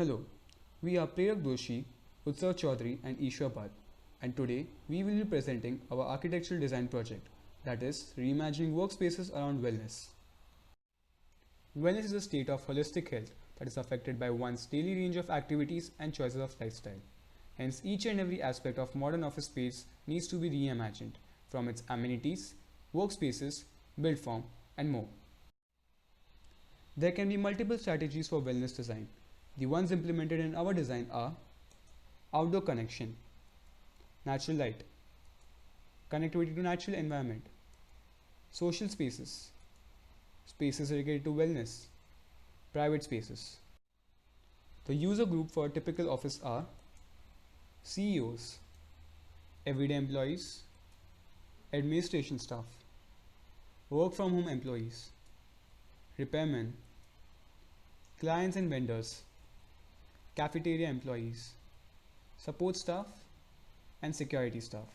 Hello, we are Prerak Doshi, Utsav Chaudhary, and Ishwar Bhatt, and today we will be presenting our architectural design project, that is, reimagining workspaces around wellness. Wellness is a state of holistic health that is affected by one's daily range of activities and choices of lifestyle. Hence, each and every aspect of modern office space needs to be reimagined, from its amenities, workspaces, build form, and more. There can be multiple strategies for wellness design. The ones implemented in our design are outdoor connection, natural light, connectivity to natural environment, social spaces, spaces related to wellness, private spaces. The user group for a typical office are CEOs, everyday employees, administration staff, work from home employees, repairmen, clients and vendors, cafeteria employees, support staff, and security staff.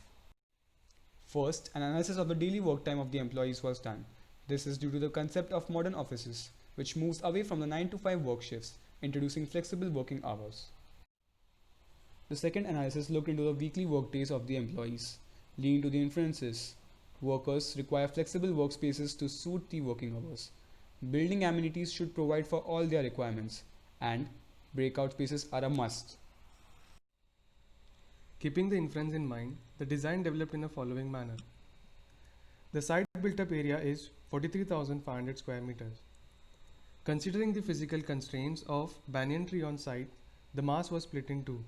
First, an analysis of the daily work time of the employees was done. This is due to the concept of modern offices, which moves away from the 9 to 5 work shifts, introducing flexible working hours. The second analysis looked into the weekly work days of the employees, leading to the inferences. Workers require flexible workspaces to suit the working hours. Building amenities should provide for all their requirements, and breakout spaces are a must. Keeping the inference in mind, the design developed in the following manner. The site built up area is 43,500 square meters. Considering the physical constraints of banyan tree on site, the mass was split in two.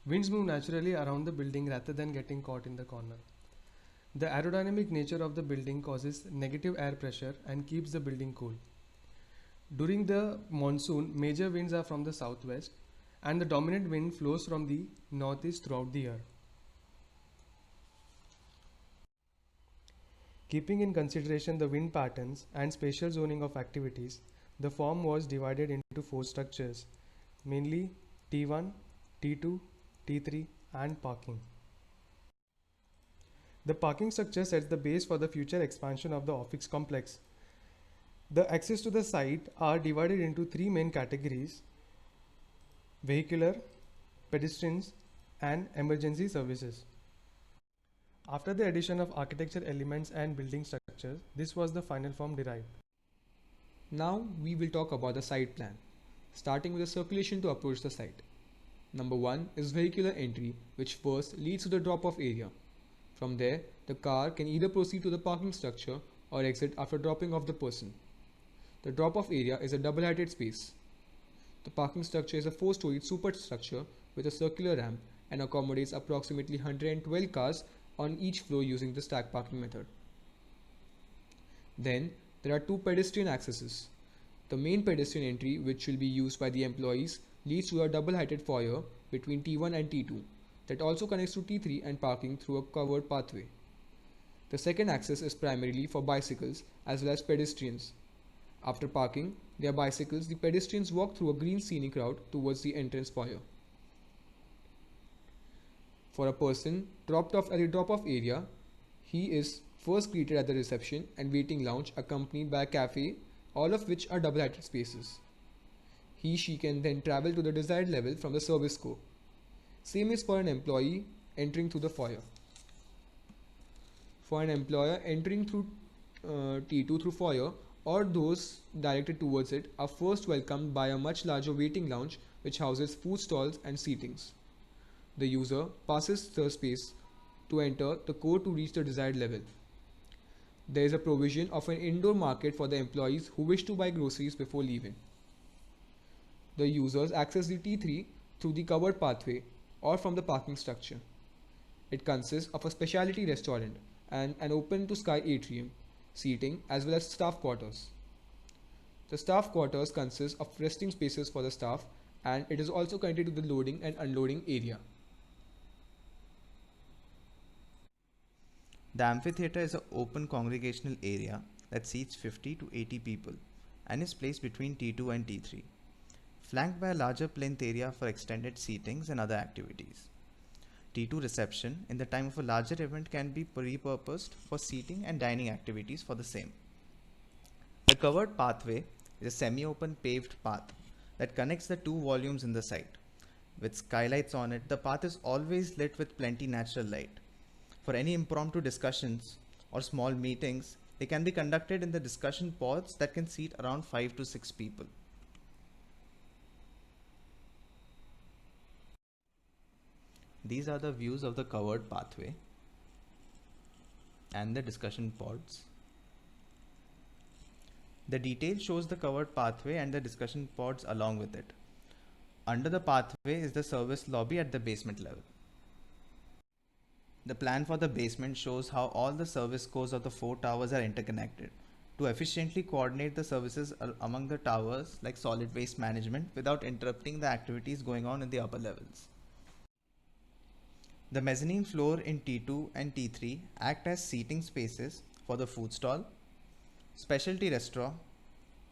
Winds move naturally around the building rather than getting caught in the corner. The aerodynamic nature of the building causes negative air pressure and keeps the building cool. During the monsoon, major winds are from the southwest and the dominant wind flows from the northeast throughout the year. Keeping in consideration the wind patterns and spatial zoning of activities, the form was divided into 4 structures, mainly T1, T2, T3 and parking. The parking structure sets the base for the future expansion of the office complex. The access to the site are divided into 3 main categories: vehicular, pedestrians and emergency services. After the addition of architecture elements and building structures, this was the final form derived. Now we will talk about the site plan, starting with the circulation to approach the site. Number 1 is vehicular entry, which first leads to the drop-off area. From there, the car can either proceed to the parking structure or exit after dropping off the person. The drop-off area is a double-heighted space. The parking structure is a 4-storied superstructure with a circular ramp and accommodates approximately 112 cars on each floor using the stack parking method. Then, there are 2 pedestrian accesses. The main pedestrian entry, which will be used by the employees, leads to a double-heighted foyer between T1 and T2 that also connects to T3 and parking through a covered pathway. The second access is primarily for bicycles as well as pedestrians. After parking their bicycles, the pedestrians walk through a green scenic route towards the entrance foyer. For a person dropped off at the drop-off area, he is first greeted at the reception and waiting lounge accompanied by a cafe, all of which are double-heighted spaces. He/she can then travel to the desired level from the service core. Same is for an employee entering through the foyer. For an employer entering through T2 through foyer, or those directed towards it, are first welcomed by a much larger waiting lounge which houses food stalls and seatings. The user passes the space to enter the core to reach the desired level. There is a provision of an indoor market for the employees who wish to buy groceries before leaving. The users access the T3 through the covered pathway or from the parking structure. It consists of a specialty restaurant and an open to sky atrium, seating as well as staff quarters. The staff quarters consist of resting spaces for the staff, and it is also connected to the loading and unloading area. The amphitheater is an open congregational area that seats 50 to 80 people and is placed between T2 and T3, flanked by a larger plinth area for extended seatings and other activities. T2 reception in the time of a larger event can be repurposed for seating and dining activities for the same. The covered pathway is a semi-open paved path that connects the two volumes in the site. With skylights on it, the path is always lit with plenty natural light. For any impromptu discussions or small meetings, they can be conducted in the discussion pods that can seat around 5 to 6 people. These are the views of the covered pathway and the discussion pods. The detail shows the covered pathway and the discussion pods along with it. Under the pathway is the service lobby at the basement level. The plan for the basement shows how all the service cores of the 4 towers are interconnected to efficiently coordinate the services among the towers like solid waste management without interrupting the activities going on in the upper levels. The mezzanine floor in T2 and T3 act as seating spaces for the food stall, specialty restaurant,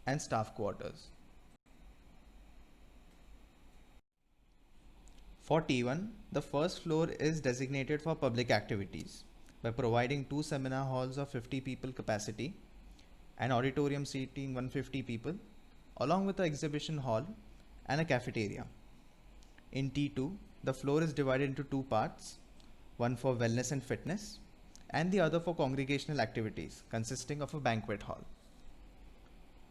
and staff quarters. For T1, the first floor is designated for public activities by providing 2 seminar halls of 50 people capacity, an auditorium seating 150 people, along with an exhibition hall and a cafeteria. In T2, the floor is divided into 2 parts, one for wellness and fitness, and the other for congregational activities, consisting of a banquet hall.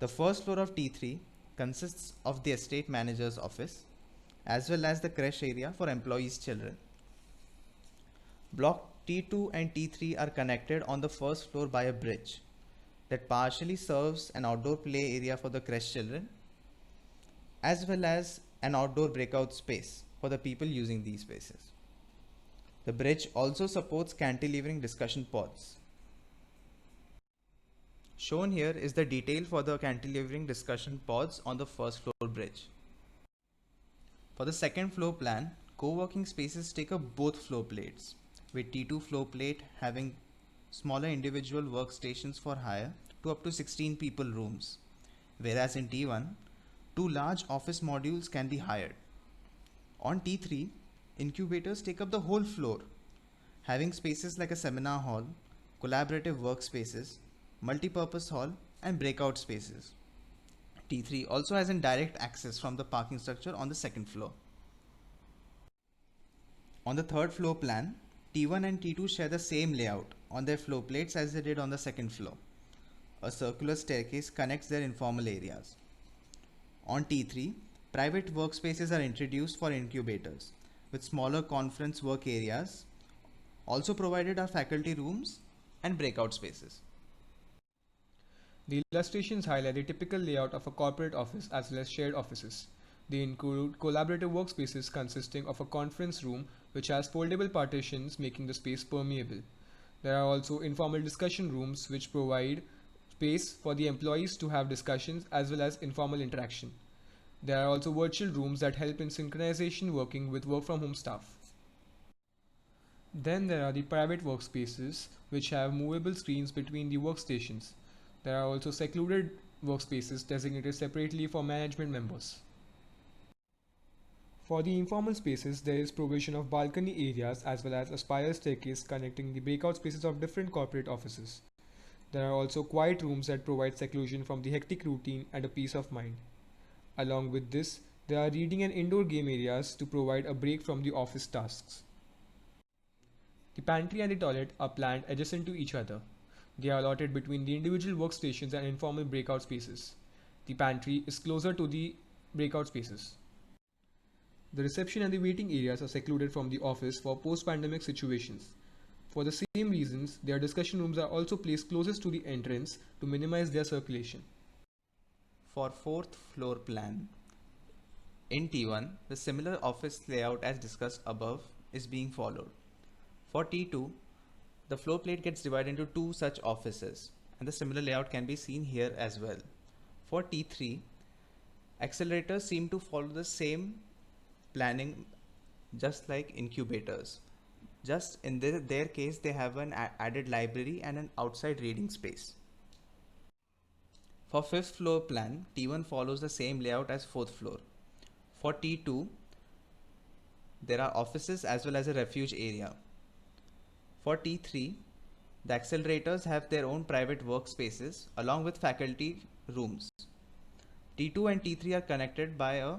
The first floor of T3 consists of the estate manager's office, as well as the creche area for employees' children. Block T2 and T3 are connected on the first floor by a bridge that partially serves an outdoor play area for the creche children, as well as an outdoor breakout space for the people using these spaces. The bridge also supports cantilevering discussion pods. Shown here is the detail for the cantilevering discussion pods on the first floor bridge. For the second floor plan, co-working spaces take up both floor plates, with T2 floor plate having smaller individual workstations for hire to up to 16 people rooms, whereas in T1, 2 large office modules can be hired. On T3, incubators take up the whole floor, having spaces like a seminar hall, collaborative workspaces, multi-purpose hall, and breakout spaces. T3 also has indirect access from the parking structure on the second floor. On the third floor plan, T1 and T2 share the same layout on their floor plates as they did on the second floor. A circular staircase connects their informal areas. On T3, private workspaces are introduced for incubators, with smaller conference work areas. Also provided are faculty rooms and breakout spaces. The illustrations highlight the typical layout of a corporate office as well as shared offices. They include collaborative workspaces consisting of a conference room which has foldable partitions making the space permeable. There are also informal discussion rooms which provide space for the employees to have discussions as well as informal interaction. There are also virtual rooms that help in synchronization working with work from home staff. Then there are the private workspaces which have movable screens between the workstations. There are also secluded workspaces designated separately for management members. For the informal spaces, there is provision of balcony areas as well as a spiral staircase connecting the breakout spaces of different corporate offices. There are also quiet rooms that provide seclusion from the hectic routine and a peace of mind. Along with this, there are reading and indoor game areas to provide a break from the office tasks. The pantry and the toilet are planned adjacent to each other. They are allotted between the individual workstations and informal breakout spaces. The pantry is closer to the breakout spaces. The reception and the waiting areas are secluded from the office for post-pandemic situations. For the same reasons, their discussion rooms are also placed closest to the entrance to minimize their circulation. For fourth floor plan, in T1, the similar office layout as discussed above is being followed. For T2, the floor plate gets divided into 2 such offices, and the similar layout can be seen here as well. For T3, accelerators seem to follow the same planning just like incubators. Just in their case, they have an added library and an outside reading space. For fifth floor plan, T1 follows the same layout as fourth floor. For T2, there are offices as well as a refuge area. For T3, the accelerators have their own private workspaces along with faculty rooms. T2 and T3 are connected by a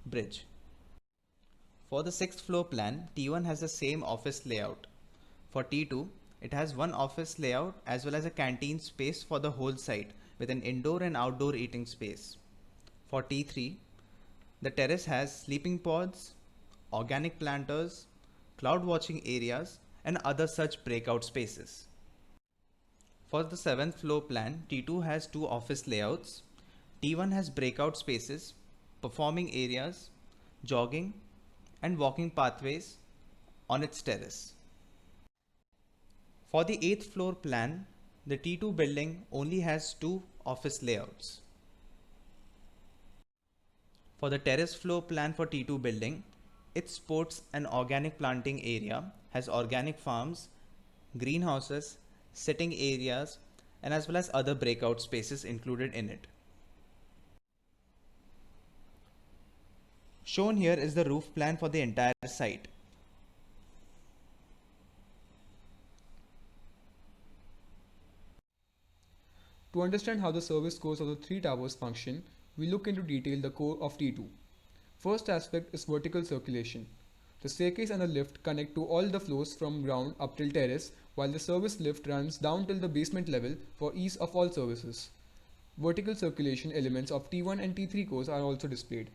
bridge. For the 6th floor plan, T1 has the same office layout. For T2, it has one office layout as well as a canteen space for the whole site with an indoor and outdoor eating space. For T3, the terrace has sleeping pods, organic planters, cloud watching areas, and other such breakout spaces. For the 7th floor plan, T2 has two office layouts. T1 has breakout spaces, performing areas, jogging, and walking pathways on its terrace. For the 8th floor plan, the T2 building only has two office layouts. For the terrace floor plan for T2 building, it sports an organic planting area, has organic farms, greenhouses, sitting areas, and as well as other breakout spaces included in it. Shown here is the roof plan for the entire site. To understand how the service cores of the three towers function, we look into detail the core of T2. First aspect is vertical circulation. The staircase and the lift connect to all the floors from ground up till terrace, while the service lift runs down till the basement level for ease of all services. Vertical circulation elements of T1 and T3 cores are also displayed.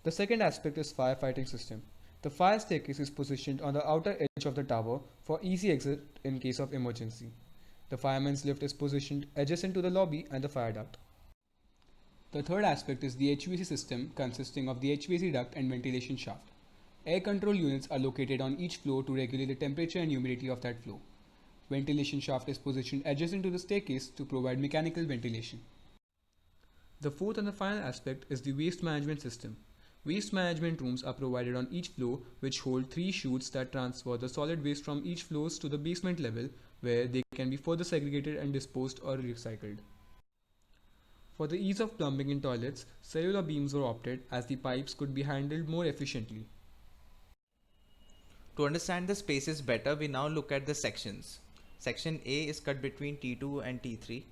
The second aspect is firefighting system. The fire staircase is positioned on the outer edge of the tower for easy exit in case of emergency. The fireman's lift is positioned adjacent to the lobby and the fire duct. The third aspect is the HVAC system consisting of the HVAC duct and ventilation shaft. Air control units are located on each floor to regulate the temperature and humidity of that floor. Ventilation shaft is positioned adjacent to the staircase to provide mechanical ventilation. The fourth and the final aspect is the waste management system. Waste management rooms are provided on each floor which hold 3 chutes that transfer the solid waste from each floors to the basement level where they can be further segregated and disposed or recycled. For the ease of plumbing in toilets, cellular beams were opted as the pipes could be handled more efficiently. To understand the spaces better, we now look at the sections. Section A is cut between T2 and T3.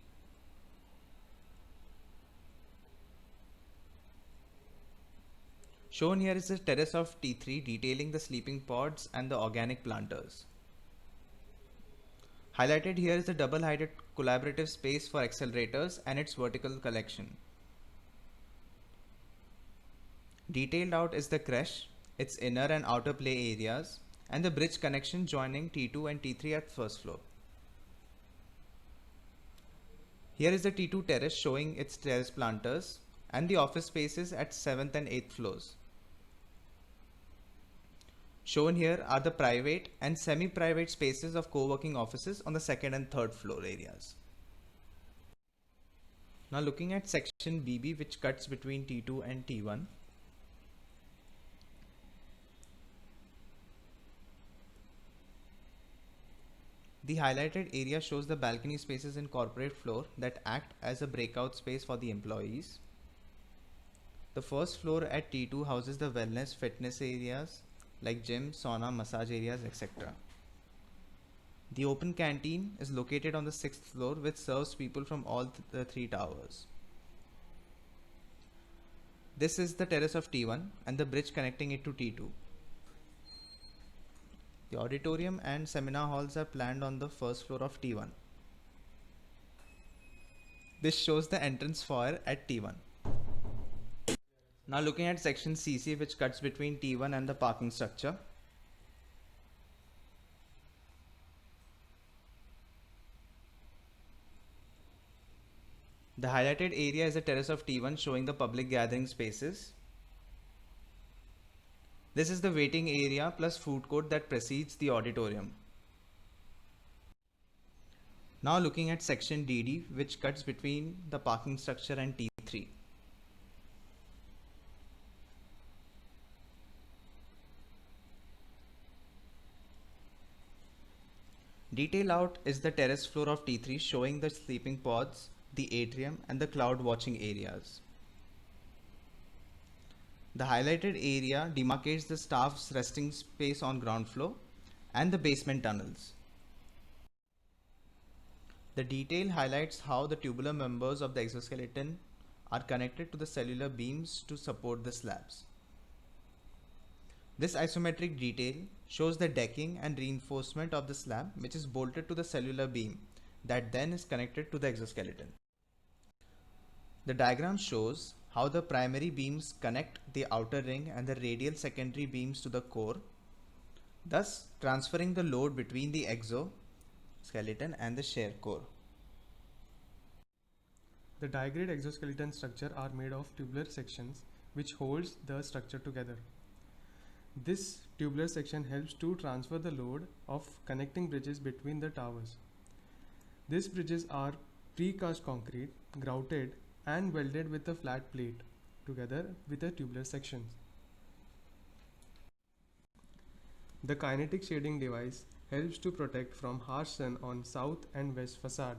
Shown here is the terrace of T3 detailing the sleeping pods and the organic planters. Highlighted here is the double-heighted collaborative space for accelerators and its vertical collection. Detailed out is the creche, its inner and outer play areas, and the bridge connection joining T2 and T3 at first floor. Here is the T2 terrace showing its terrace planters and the office spaces at 7th and 8th floors. Shown here are the private and semi-private spaces of co-working offices on the 2nd and 3rd floor areas. Now looking at section BB, which cuts between T2 and T1. The highlighted area shows the balcony spaces in corporate floor that act as a breakout space for the employees. The first floor at T2 houses the wellness fitness areas like gym, sauna, massage areas, etc. The open canteen is located on the 6th floor which serves people from all the 3 towers. This is the terrace of T1 and the bridge connecting it to T2. The auditorium and seminar halls are planned on the first floor of T1. This shows the entrance foyer at T1. Now looking at section CC, which cuts between T1 and the parking structure. The highlighted area is the terrace of T1 showing the public gathering spaces. This is the waiting area plus food court that precedes the auditorium. Now looking at section DD, which cuts between the parking structure and T3. Detail out is the terrace floor of T3 showing the sleeping pods, the atrium and the cloud watching areas. The highlighted area demarcates the staff's resting space on ground floor and the basement tunnels. The detail highlights how the tubular members of the exoskeleton are connected to the cellular beams to support the slabs. This isometric detail shows the decking and reinforcement of the slab, which is bolted to the cellular beam that then is connected to the exoskeleton. The diagram shows how the primary beams connect the outer ring and the radial secondary beams to the core, thus transferring the load between the exoskeleton and the shear core. The digrade exoskeleton structure are made of tubular sections which holds the structure together. This tubular section helps to transfer the load of connecting bridges between the towers. These bridges are precast concrete, grouted and welded with a flat plate together with the tubular sections. The kinetic shading device helps to protect from harsh sun on south and west facade.